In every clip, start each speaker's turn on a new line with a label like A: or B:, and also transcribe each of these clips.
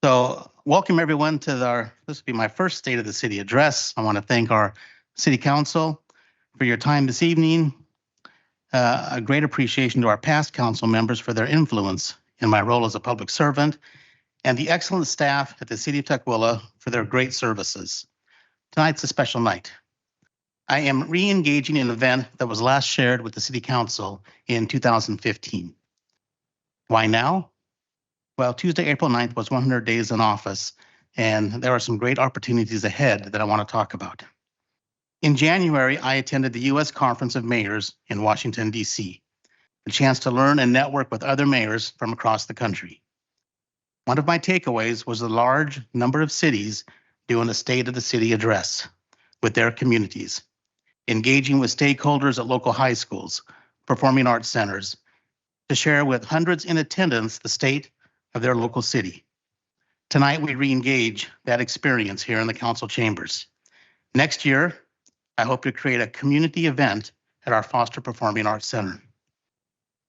A: Welcome everyone to this will be my first State of the City address. I want to thank our City Council for your time this evening. A great appreciation to our past council members for their influence in my role as a public servant, and the excellent staff at the City of Tukwila for their great services. Tonight's a special night. I am re-engaging an event that was last shared with the City Council in 2015. Why now? Well, Tuesday, April 9th was 100 days in office, and there are some great opportunities ahead that I want to talk about. In January, I attended the U.S. Conference of Mayors in Washington, D.C., a chance to learn and network with other mayors from across the country. One of my takeaways was the large number of cities doing a State of the City address with their communities, engaging with stakeholders at local high schools, performing arts centers, to share with hundreds in attendance the state of their local city. Tonight, we re-engage that experience here in the council chambers. Next year, I hope to create a community event at our Foster Performing Arts Center.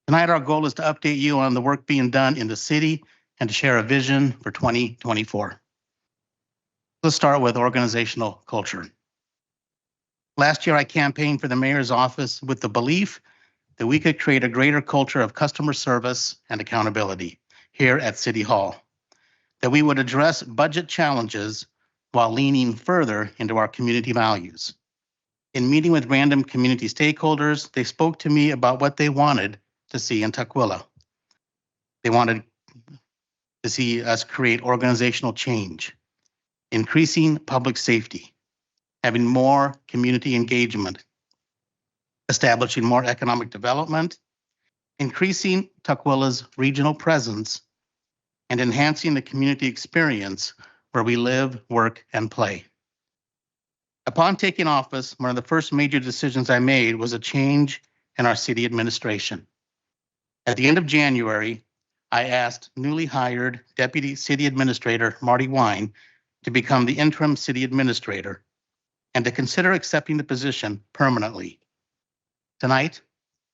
A: Tonight, our goal is to update you on the work being done in the city and to share a vision for 2024. Let's start with organizational culture. Last year, I campaigned for the mayor's office with the belief that we could create a greater culture of customer service and accountability here at City Hall, that we would address budget challenges while leaning further into our community values. In meeting with random community stakeholders, they spoke to me about what they wanted to see in Tukwila. They wanted to see us create organizational change, increasing public safety, having more community engagement, establishing more economic development, increasing Tukwila's regional presence, and enhancing the community experience where we live, work, and play. Upon taking office, one of the first major decisions I made was a change in our city administration. At the end of January, I asked newly hired Deputy City Administrator Marty Wine to become the interim city administrator and to consider accepting the position permanently. Tonight,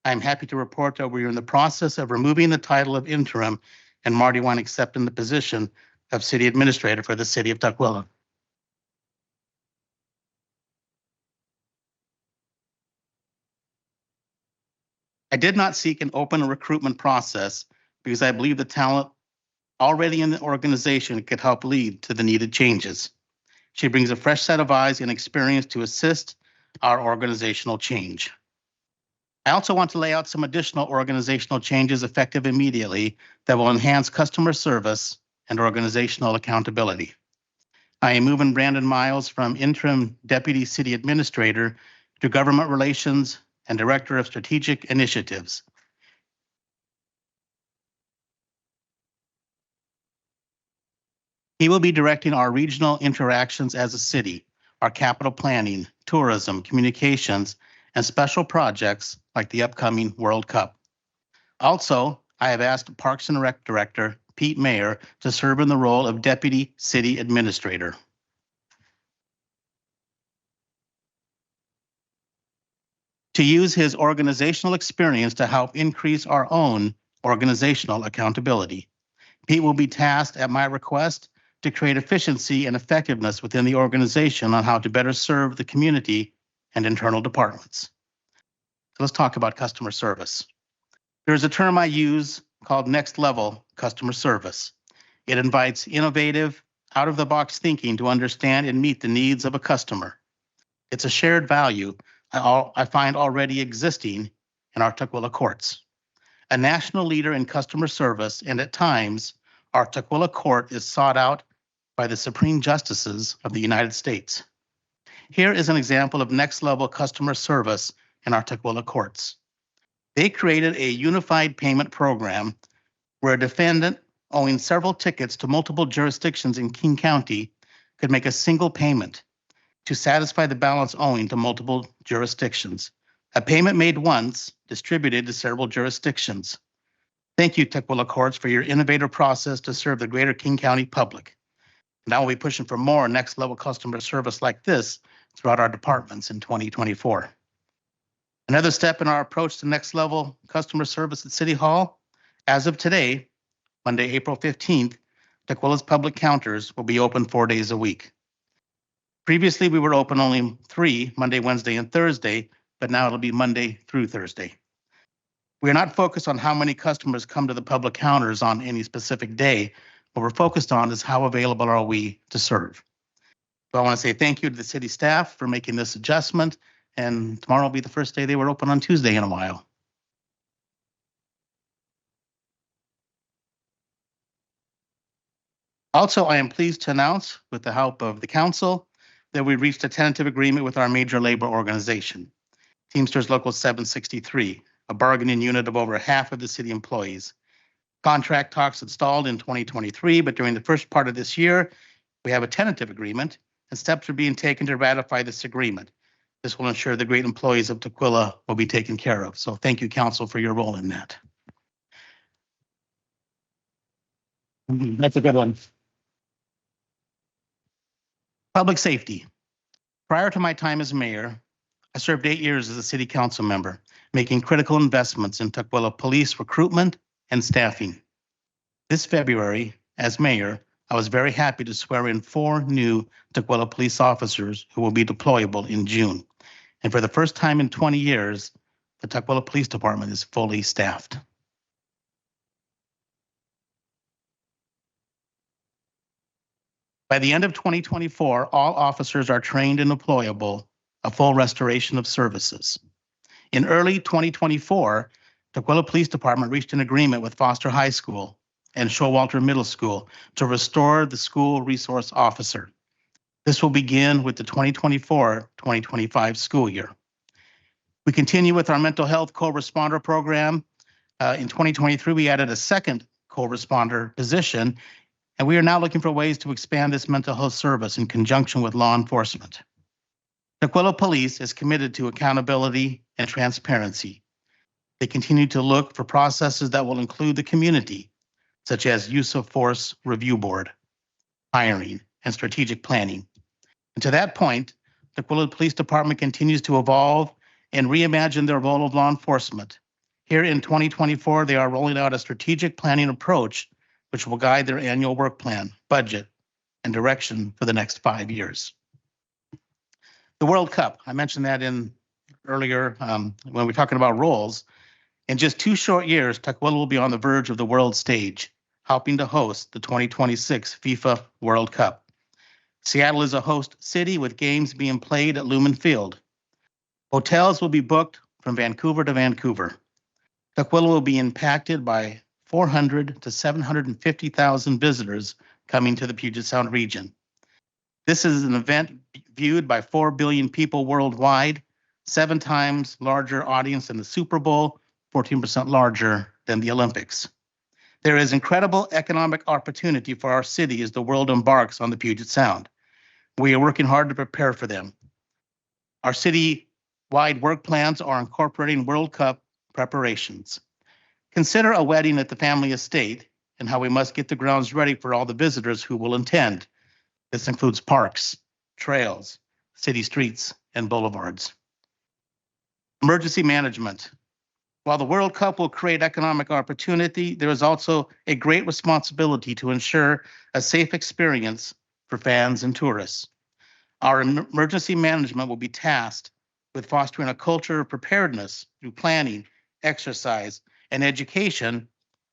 A: I'm happy to report that we are in the process of removing the title of interim and Marty Wine accepting the position of city administrator for the city of Tukwila. I did not seek an open recruitment process because I believe the talent already in the organization could help lead to the needed changes. She brings a fresh set of eyes and experience to assist our organizational change. I also want to lay out some additional organizational changes effective immediately that will enhance customer service and organizational accountability. I am moving Brandon Miles from interim deputy city administrator to government relations and director of strategic initiatives. He will be directing our regional interactions as a city, our capital planning, tourism, communications, and special projects like the upcoming World Cup. Also, I have asked Parks and Rec Director Pete Mayer to serve in the role of Deputy City Administrator. To use his organizational experience to help increase our own organizational accountability. Pete will be tasked at my request to create efficiency and effectiveness within the organization on how to better serve the community and internal departments. So let's talk about customer service. There's a term I use called next level customer service. It invites innovative, out-of-the-box thinking to understand and meet the needs of a customer. It's a shared value I find already existing in our Tukwila courts. A national leader in customer service, and at times, our Tukwila court is sought out by the Supreme Justices of the United States. Here is an example of next level customer service in our Tukwila courts. They created a unified payment program where a defendant owing several tickets to multiple jurisdictions in King County could make a single payment to satisfy the balance owing to multiple jurisdictions. A payment made once, distributed to several jurisdictions. Thank you, Tukwila Courts, for your innovative process to serve the greater King County public. Now we'll be pushing for more next level customer service like this throughout our departments in 2024. Another step in our approach to next level customer service at City Hall, as of today, Monday, April 15th, Tukwula's public counters will be open 4 days a week. Previously, we were open only 3, Monday, Wednesday, and Thursday, but now it'll be Monday through Thursday. We are not focused on how many customers come to the public counters on any specific day. What we're focused on is how available are we to serve. So I want to say thank you to the city staff for making this adjustment, and tomorrow will be the first day they were open on Tuesday in a while. Also, I am pleased to announce, with the help of the council, that we reached a tentative agreement with our major labor organization, Teamsters Local 763, a bargaining unit of over half of the city employees. Contract talks installed in 2023, but during the first part of this year, we have a tentative agreement, and steps are being taken to ratify this agreement. This will ensure the great employees of Tukwila will be taken care of. So thank you, council, for your role in that. That's a good one. Public safety. Prior to my time as mayor, I served 8 years as a city council member, making critical investments in Tukwila police recruitment and staffing. This February, as mayor, I was very happy to swear in 4 new Tukwila police officers who will be deployable in June. And for the first time in 20 years, the Tukwila Police Department is fully staffed. By the end of 2024, all officers are trained and deployable, a full restoration of services. In early 2024, Tukwila Police Department reached an agreement with Foster High School and Showalter Middle School to restore the school resource officer. This will begin with the 2024-2025 school year. We continue with our mental health co-responder program. In 2023, we added a second co-responder position, and we are now looking for ways to expand this mental health service in conjunction with law enforcement. Tukwila Police is committed to accountability and transparency. They continue to look for processes that will include the community, such as use of force review board, hiring, and strategic planning. And to that point, the Tukwila Police Department continues to evolve and reimagine their role of law enforcement. Here in 2024, they are rolling out a strategic planning approach, which will guide their annual work plan, budget, and direction for the next 5 years. The World Cup, I mentioned that in earlier when we were talking about roles. In just 2 short years, Tukwila will be on the verge of the world stage, helping to host the 2026 FIFA World Cup. Seattle is a host city with games being played at Lumen Field. Hotels will be booked from Vancouver to Vancouver. Tukwila will be impacted by 400 to 750,000 visitors coming to the Puget Sound region. This is an event viewed by 4 billion people worldwide, 7 times larger audience than the Super Bowl, 14% larger than the Olympics. There is incredible economic opportunity for our city as the world embarks on the Puget Sound. We are working hard to prepare for them. Our city-wide work plans are incorporating World Cup preparations. Consider a wedding at the family estate and how we must get the grounds ready for all the visitors who will attend. This includes parks, trails, city streets, and boulevards. Emergency management. While the World Cup will create economic opportunity, there is also a great responsibility to ensure a safe experience for fans and tourists. Our emergency management will be tasked with fostering a culture of preparedness through planning, exercise, and education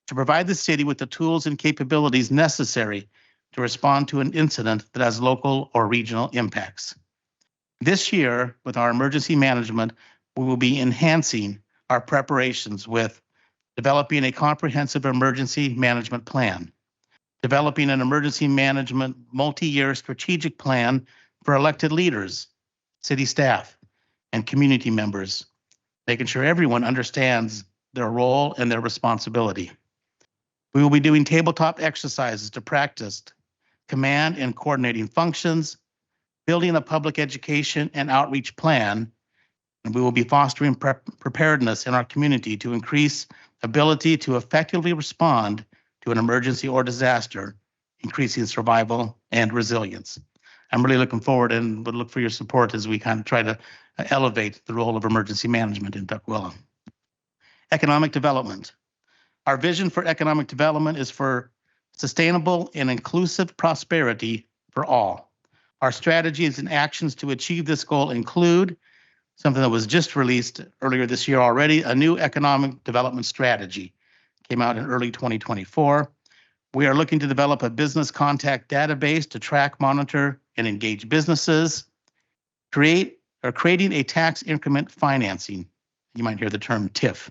A: to provide the city with the tools and capabilities necessary to respond to an incident that has local or regional impacts. This year, with our emergency management, we will be enhancing our preparations with developing a comprehensive emergency management plan, developing an emergency management multi-year strategic plan for elected leaders, city staff, and community members, making sure everyone understands their role and their responsibility. We will be doing tabletop exercises to practice command and coordinating functions, building a public education and outreach plan, and we will be fostering preparedness in our community to increase ability to effectively respond to an emergency or disaster, increasing survival and resilience. I'm really looking forward and would look for your support as we kind of try to elevate the role of emergency management in Tukwila. Economic development. Our vision for economic development is for sustainable and inclusive prosperity for all. Our strategies and actions to achieve this goal include something that was just released earlier this year already, a new economic development strategy. Came out in early 2024. We are looking to develop a business contact database to track, monitor, and engage businesses. Creating a tax increment financing. You might hear the term TIF.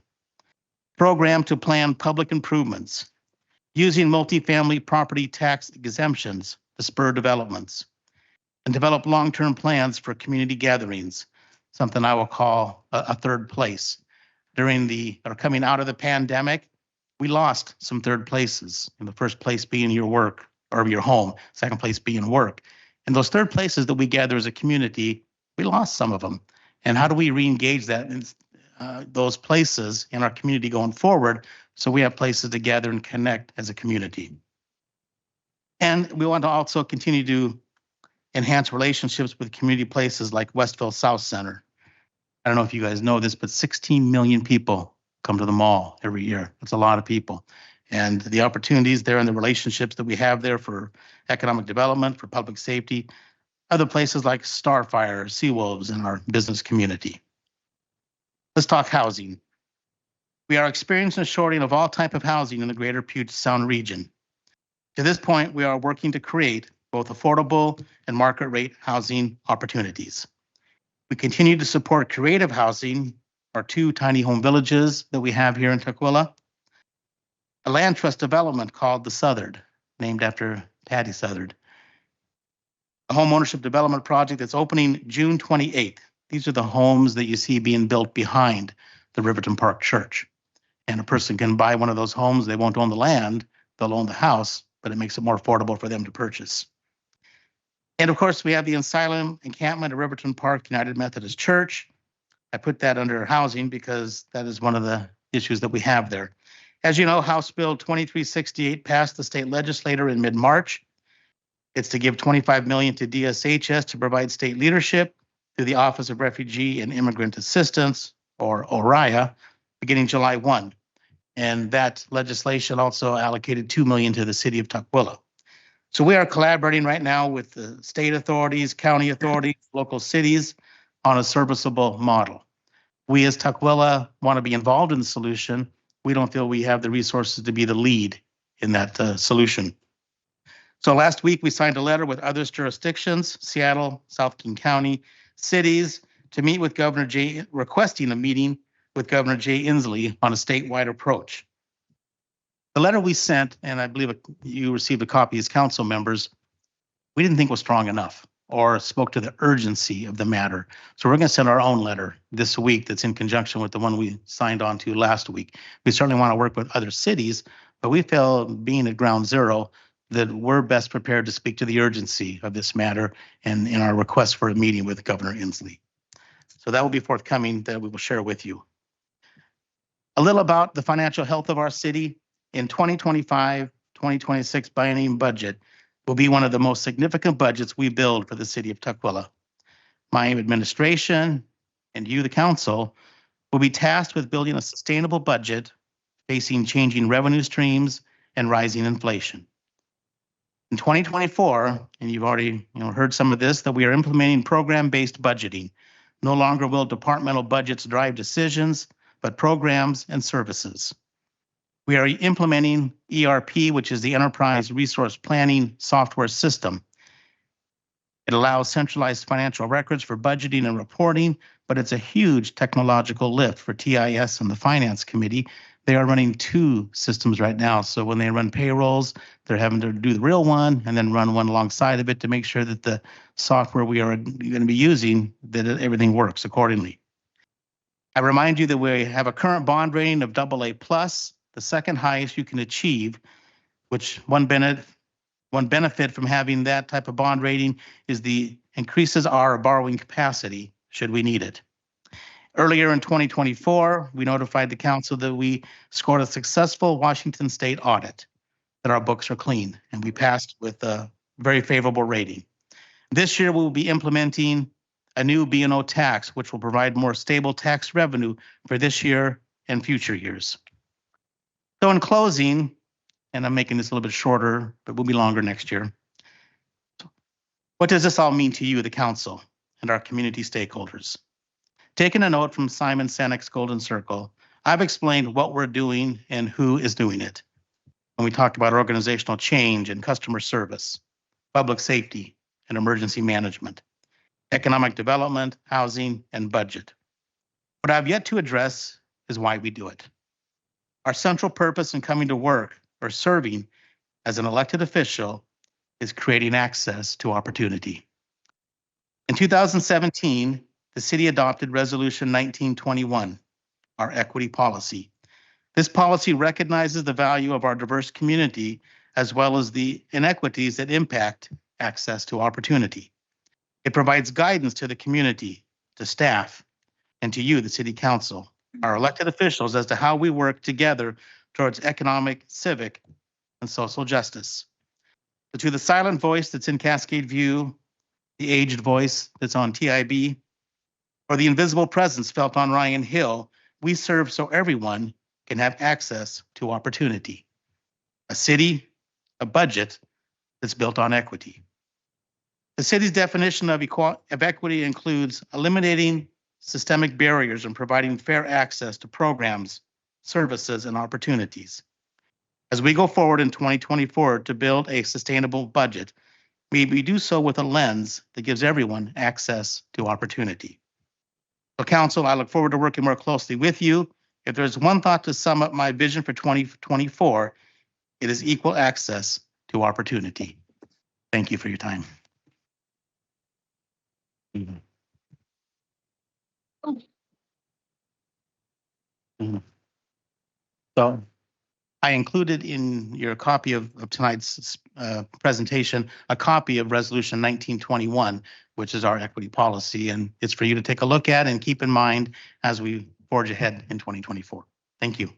A: Program to plan public improvements. Using multifamily property tax exemptions to spur developments. And develop long-term plans for community gatherings, something I will call a third place. Coming out of the pandemic, we lost some third places. In the first place being your work or your home, second place being work. And those third places that we gather as a community, we lost some of them. And how do we re-engage that in those places in our community going forward so we have places to gather and connect as a community? And we want to also continue to enhance relationships with community places like Westville South Center. I don't know if you guys know this, but 16 million people come to the mall every year. That's a lot of people. And the opportunities there and the relationships that we have there for economic development, for public safety, other places like Starfire, Seawolves in our business community. Let's talk housing. We are experiencing a shortage of all type of housing in the greater Puget Sound region. To this point, we are working to create both affordable and market rate housing opportunities. We continue to support creative housing, our 2 tiny home villages that we have here in Tukwila, a land trust development called the Southard, named after Patty Southard, a home ownership development project that's opening June 28th. These are the homes that you see being built behind the Riverton Park Church. And a person can buy one of those homes. They won't own the land, they'll own the house, but it makes it more affordable for them to purchase. And of course, we have the Asylum Encampment at Riverton Park United Methodist Church. I put that under housing because that is one of the issues that we have there. As you know, House Bill 2368 passed the state legislature in mid-March. It's to give $25 million to DSHS to provide state leadership through the Office of Refugee and Immigrant Assistance, or ORIA, beginning July 1. And that legislation also allocated $2 million to the city of Tukwila. So we are collaborating right now with the state authorities, county authorities, local cities on a serviceable model. We as Tukwila want to be involved in the solution. We don't feel we have the resources to be the lead in that solution. So last week we signed a letter with other jurisdictions, Seattle, South King County, cities, to meet with Governor Jay, requesting a meeting with Governor Jay Inslee on a statewide approach. The letter we sent, and I believe you received a copy as council members, we didn't think was strong enough or spoke to the urgency of the matter. So we're going to send our own letter this week that's in conjunction with the one we signed on to last week. We certainly want to work with other cities, but we feel, being at ground zero, that we're best prepared to speak to the urgency of this matter and in our request for a meeting with Governor Inslee. So that will be forthcoming, that we will share with you. A little about the financial health of our city. In 2025-2026 biennium budget will be one of the most significant budgets we build for the city of Tukwila. My administration and you, the council, will be tasked with building a sustainable budget facing changing revenue streams and rising inflation. In 2024, and you've already heard some of this, that we are implementing program-based budgeting. No longer will departmental budgets drive decisions, but programs and services. We are implementing ERP, which is the Enterprise Resource Planning software system. It allows centralized financial records for budgeting and reporting, but it's a huge technological lift for TIS and the Finance Committee. They are running 2 systems right now. So when they run payrolls, they're having to do the real one and then run one alongside of it to make sure that the software we are going to be using, that everything works accordingly. I remind you that we have a current bond rating of AA+, the second highest you can achieve, which one benefit from having that type of bond rating is increases our borrowing capacity should we need it. Earlier in 2024, we notified the council that we scored a successful Washington State audit, that our books are clean, and we passed with a very favorable rating. This year, we will be implementing a new B&O tax, which will provide more stable tax revenue for this year and future years. So in closing, and I'm making this a little bit shorter, but will be longer next year. What does this all mean to you, the council, and our community stakeholders? Taking a note from Simon Sinek's Golden Circle, I've explained what we're doing and who is doing it. When we talked about organizational change and customer service, public safety and emergency management, economic development, housing, and budget. What I've yet to address is why we do it. Our central purpose in coming to work or serving as an elected official is creating access to opportunity. In 2017, the city adopted Resolution 1921, our equity policy. This policy recognizes the value of our diverse community as well as the inequities that impact access to opportunity. It provides guidance to the community, to staff, and to you, the city council, our elected officials, as to how we work together towards economic, civic, and social justice. But to the silent voice that's in Cascade View, the aged voice that's on TIB, or the invisible presence felt on Ryan Hill, we serve so everyone can have access to opportunity. A city, a budget that's built on equity. The city's definition of equity includes eliminating systemic barriers and providing fair access to programs, services, and opportunities. As we go forward in 2024 to build a sustainable budget, we do so with a lens that gives everyone access to opportunity. So, council, I look forward to working more closely with you. If there's one thought to sum up my vision for 2024, it is equal access to opportunity. Thank you for your time. So I included in your copy of tonight's presentation, a copy of Resolution 1921, which is our equity policy, and it's for you to take a look at and keep in mind as we forge ahead in 2024. Thank you.